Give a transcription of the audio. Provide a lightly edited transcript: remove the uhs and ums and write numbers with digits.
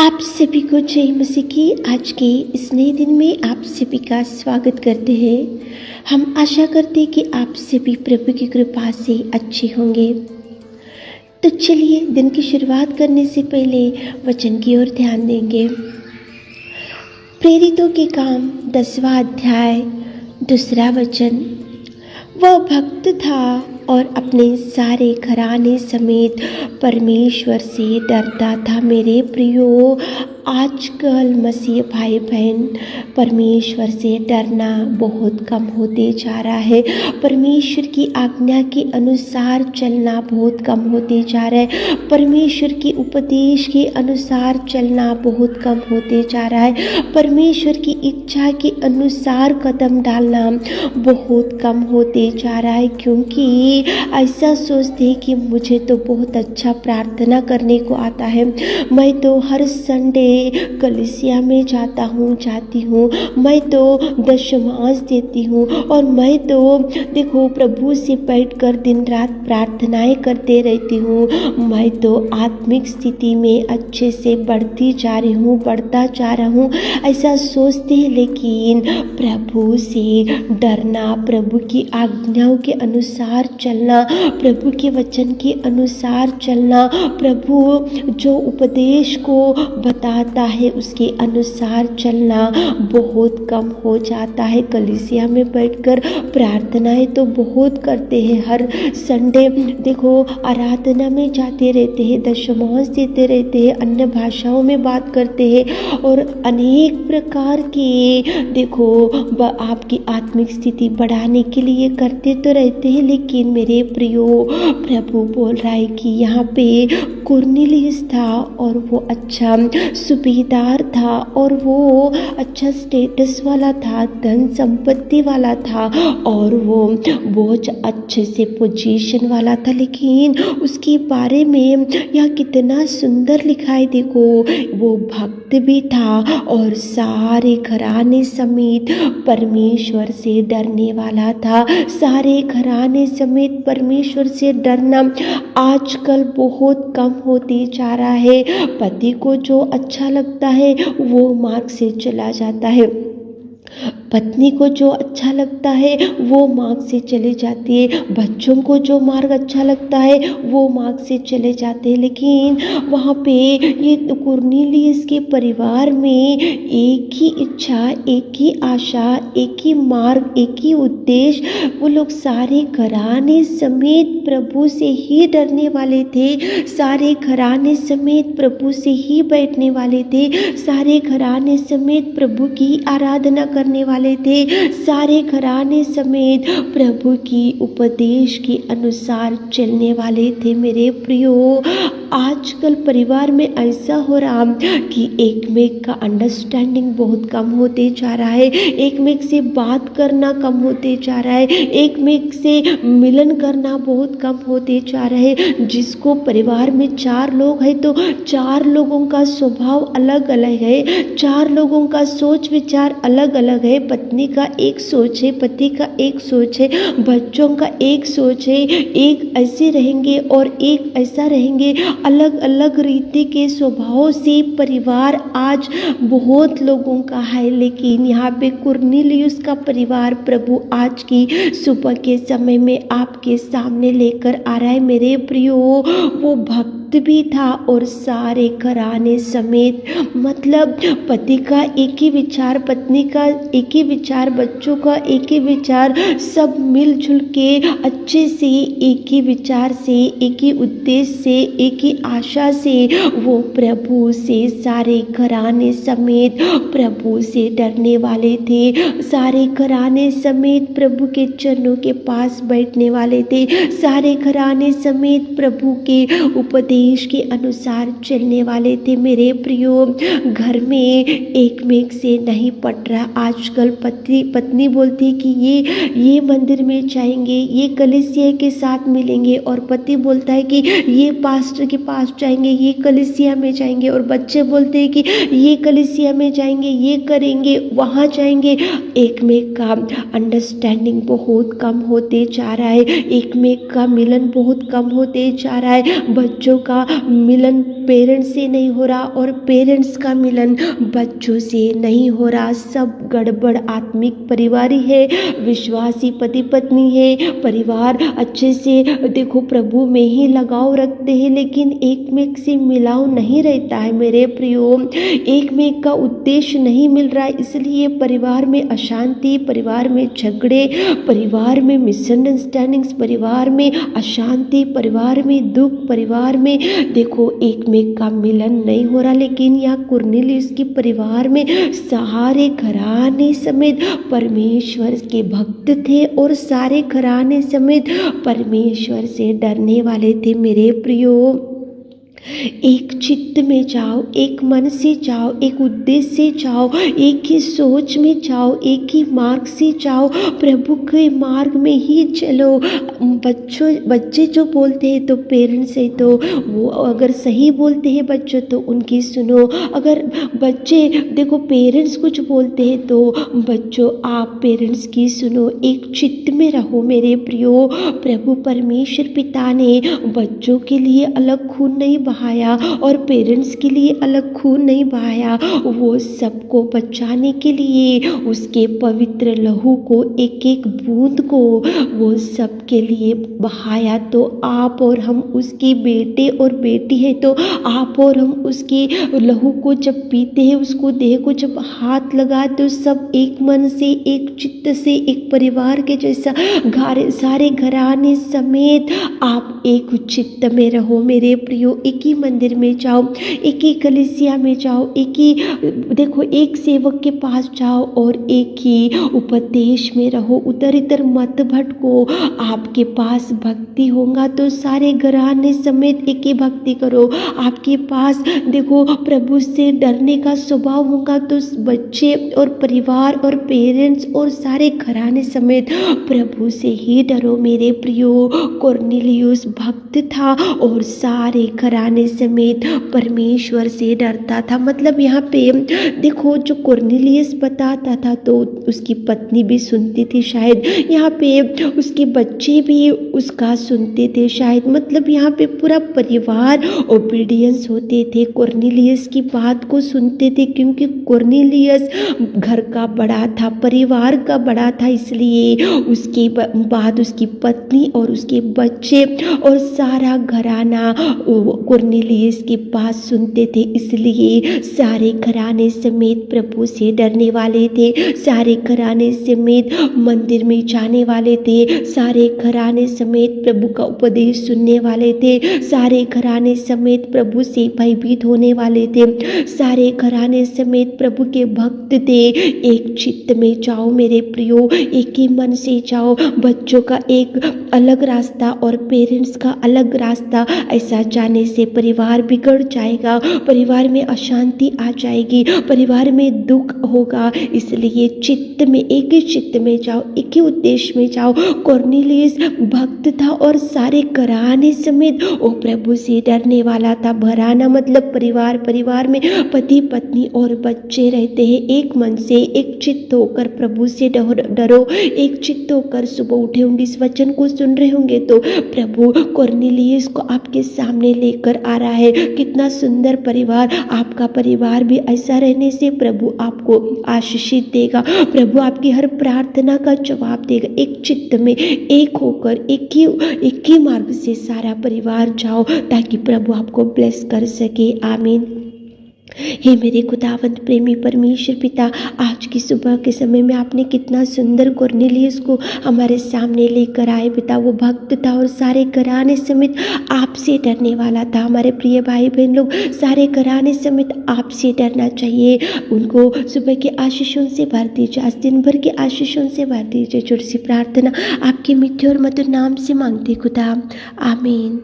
आप सभी को जय मसीह की आज के इस नए दिन में आप सभी का स्वागत करते हैं। हम आशा करते हैं कि आप सभी प्रभु की कृपा से अच्छे होंगे। तो चलिए दिन की शुरुआत करने से पहले वचन की ओर ध्यान देंगे। प्रेरितों के काम 10वां अध्याय 2 वचन। वह भक्त था और अपने सारे घराने समेत परमेश्वर से डरता था। मेरे प्रियो, आजकल मसीह भाई बहन परमेश्वर से डरना बहुत कम होते जा रहा है। परमेश्वर की आज्ञा के अनुसार चलना बहुत कम होते जा रहा है। परमेश्वर के उपदेश के अनुसार चलना बहुत कम होते जा रहा है। परमेश्वर की इच्छा के अनुसार कदम डालना बहुत कम होते जा रहा है, क्योंकि ऐसा सोचते हैं कि मुझे तो बहुत अच्छा प्रार्थना करने को आता है, मैं तो हर संडे कलीसिया में जाती हूँ, मैं तो दशमांश देती हूँ और मैं तो देखो प्रभु से बैठकर दिन रात प्रार्थनाएं करते रहती हूँ, मैं तो आत्मिक स्थिति में अच्छे से बढ़ता जा रहा हूँ। ऐसा सोचते हैं, लेकिन प्रभु से डरना, प्रभु की आज्ञाओं के अनुसार चलना, प्रभु के वचन के अनुसार चलना, प्रभु जो उपदेश को बताता है उसके अनुसार चलना बहुत कम हो जाता है। कलीसिया में बैठकर प्रार्थनाएं तो बहुत करते हैं, हर संडे देखो आराधना में जाते रहते हैं, दशमांश देते रहते हैं, अन्य भाषाओं में बात करते हैं और अनेक प्रकार के देखो आपकी आत्मिक स्थिति बढ़ाने के लिए करते तो रहते हैं। लेकिन मेरे प्रियो, प्रभु बोल रहा है कि यहाँ पे कुरनेलियुस था और वो अच्छा सूबेदार था और वो अच्छा स्टेटस वाला था, धन संपत्ति वाला था और वो बहुत अच्छे से पोजीशन वाला था। लेकिन उसके बारे में यह कितना सुंदर लिखा है, देखो वो भक्त भी था और सारे घराने समेत परमेश्वर से डरने वाला था। सारे घराने समेत परमेश्वर से डरना आजकल बहुत कम होते जा रहा है। पति को जो अच्छा लगता है वो मार्ग से चला जाता है, पत्नी को जो अच्छा लगता है वो मार्ग से चले जाती है, बच्चों को जो मार्ग अच्छा लगता है वो मार्ग से चले जाते हैं। लेकिन वहाँ पे ये कुरनेलियुस के परिवार में एक ही इच्छा, एक ही आशा, एक ही मार्ग, एक ही उद्देश्य, वो लोग सारे घराने समेत प्रभु से ही डरने वाले थे, सारे घराने समेत प्रभु से ही बैठने वाले थे, सारे घराने समेत प्रभु की आराधना करने वाले थे, सारे घराने समेत प्रभु की उपदेश के अनुसार चलने वाले थे। मेरे प्रियो, आजकल परिवार में ऐसा हो रहा कि एक में का अंडरस्टैंडिंग बहुत कम होते जा रहा है, एक में से बात करना कम होते जा रहा है, एक में से मिलन करना बहुत कम होते जा रहा है। जिसको परिवार में 4 लोग हैं तो 4 लोगों का स्वभाव अलग अलग है, 4 लोगों का सोच विचार अलग अलग है। पत्नी का एक सोच है, पति का एक सोच है, बच्चों का एक सोच है, एक ऐसे रहेंगे और एक ऐसा रहेंगे। अलग अलग रीति के स्वभाव से परिवार आज बहुत लोगों का है। लेकिन यहाँ पे कुरनेलियुस का परिवार प्रभु आज की सुबह के समय में आपके सामने लेकर आ रहा है। मेरे प्रियो, वो भक्त भी था और सारे घराने समेत, मतलब पति का एक ही विचार, पत्नी का एक ही विचार, बच्चों का एक ही विचार, सब मिलजुल के अच्छे से एक ही विचार से, एक ही उद्देश्य से, एक ही आशा से वो प्रभु से सारे घराने समेत प्रभु से डरने वाले थे, सारे घराने समेत प्रभु के चरणों के पास बैठने वाले थे, सारे घराने समेत प्रभु के उपदेश के अनुसार चलने वाले थे। मेरे प्रियो, घर में एक में से नहीं पट रहा। आजकल पत्नी बोलती कि ये मंदिर में जाएंगे, ये कलीसिया के साथ मिलेंगे, और पति बोलता है कि ये पास्टर के पास जाएंगे, ये कलीसिया में जाएंगे, और बच्चे बोलते हैं कि ये कलीसिया में जाएंगे, ये करेंगे, वहाँ जाएंगे। एक में का अंडरस्टैंडिंग बहुत कम होते जा रहा है, एक में का मिलन बहुत कम होते जा रहा है। बच्चों का मिलन पेरेंट्स से नहीं हो रहा और पेरेंट्स का मिलन बच्चों से नहीं हो रहा। सब गड़बड़। आत्मिक परिवार ही है, विश्वासी पति पत्नी है, परिवार अच्छे से देखो प्रभु में ही लगाव रखते हैं, लेकिन एक में एक से मिलाव नहीं रहता है मेरे प्रियो। एक में एक का उद्देश्य नहीं मिल रहा है, इसलिए परिवार में अशांति, परिवार में झगड़े, परिवार में मिसअंडरस्टैंडिंग्स, परिवार में अशांति, परिवार में दुख, परिवार में देखो एक में एक का मिलन नहीं हो रहा। लेकिन यहाँ कुरनेलियुस के परिवार में सारे घराने समेत परमेश्वर के भक्त थे और सारे घराने समेत परमेश्वर से डरने वाले थे मेरे प्रियो। एक चित्त में जाओ, एक मन से जाओ, एक उद्देश्य से जाओ, एक ही सोच में जाओ, एक ही मार्ग से जाओ, प्रभु के मार्ग में ही चलो। बच्चे जो बोलते हैं तो पेरेंट्स है तो वो अगर सही बोलते हैं बच्चों तो उनकी सुनो। अगर बच्चे देखो पेरेंट्स कुछ बोलते हैं तो बच्चों आप पेरेंट्स की सुनो। एक चित्त में रहो मेरे प्रियो। प्रभु परमेश्वर पिता ने बच्चों के लिए अलग खून नहीं बहाया और पेरेंट्स के लिए अलग खून नहीं बहाया। वो सबको बचाने के लिए उसके पवित्र लहू को, एक एक बूंद को वो सबके लिए बहाया। तो आप और हम उसके बेटे और बेटी है, तो आप और हम उसके लहू को जब पीते हैं, उसको देह को जब हाथ लगाते हो, सब एक मन से, एक चित्त से, एक परिवार के जैसा सारे घराने समेत आप एक चित्त में रहो मेरे प्रियो। एक ही मंदिर में जाओ, एक ही कलीसिया में जाओ, एक ही देखो एक सेवक के पास जाओ और एक ही उपदेश में रहो। उधर इधर मत भटको। आपके पास भक्ति होगा तो सारे घराने समेत एक ही भक्ति करो। आपके पास देखो प्रभु से डरने का स्वभाव होगा तो बच्चे और परिवार और पेरेंट्स और सारे घराने समेत प्रभु से ही डरो मेरे प्रियो। कुरनेलियुस भक्त था और सारे घराने समेत परमेश्वर से डरता था। मतलब यहाँ पे देखो जो कुरनेलियुस बताता था तो उसकी पत्नी भी सुनती थी शायद, यहाँ पे उसके बच्चे भी उसका सुनते थे शायद। मतलब यहाँ पे पूरा परिवार ओबीडियंस होते थे, कुरनेलियुस की बात को सुनते थे, क्योंकि कुरनेलियुस घर का बड़ा था, परिवार का बड़ा था, इसलिए उसके बाद उसकी पत्नी और उसके बच्चे और सारा घराना कुरनेलियुस के पास सुनते थे। इसलिए सारे घराने समेत प्रभु से डरने वाले थे, सारे घराने समेत मंदिर में जाने वाले थे, सारे घराने समेत प्रभु का उपदेश सुनने वाले थे, सारे घराने समेत प्रभु से भयभीत होने वाले थे, सारे घराने समेत प्रभु के भक्त थे। एक चित्त में जाओ मेरे प्रियो, एक ही मन से जाओ। बच्चों का एक अलग रास्ता और पेरेंट्स का अलग रास्ता, ऐसा जाने से परिवार बिगड़ जाएगा, परिवार में अशांति आ जाएगी, परिवार में दुख होगा। इसलिए चित्त में, एक ही चित्त में जाओ, एक ही उद्देश्य में जाओ। कुरनेलियुस भक्त था और सारे घराने समेत वो प्रभु से डरने वाला था। घराना मतलब परिवार, परिवार में पति पत्नी और बच्चे रहते हैं। एक मन से, एक चित्त होकर प्रभु से डरो। एक चित्त होकर सुबह उठे होंगे, इस वचन को सुन रहे होंगे तो प्रभु कुरनेलियुस को आपके सामने लेकर आ रहा है। कितना सुंदर परिवार, आपका परिवार भी ऐसा रहने से प्रभु आपको आशीषित देगा, प्रभु आपकी हर प्रार्थना का जवाब देगा। एक चित्त में एक होकर एक ही मार्ग से सारा परिवार जाओ ताकि प्रभु आपको ब्लेस कर सके। आमीन। हे मेरे खुदावंत प्रेमी परमेश्वर पिता, आज की सुबह के समय में आपने कितना सुंदर कुरनेलियुस को हमारे सामने लेकर आए पिता। वो भक्त था और सारे घराने समेत आपसे डरने वाला था। हमारे प्रिय भाई बहन लोग सारे घराने समेत आपसे डरना चाहिए। उनको सुबह के आशीषों से भर दीजिए, आज दिन भर के आशीषों से भर दीजिए। छोटी सी प्रार्थना आपके मीठे और मधुर नाम से मांगते खुदा, आमीन।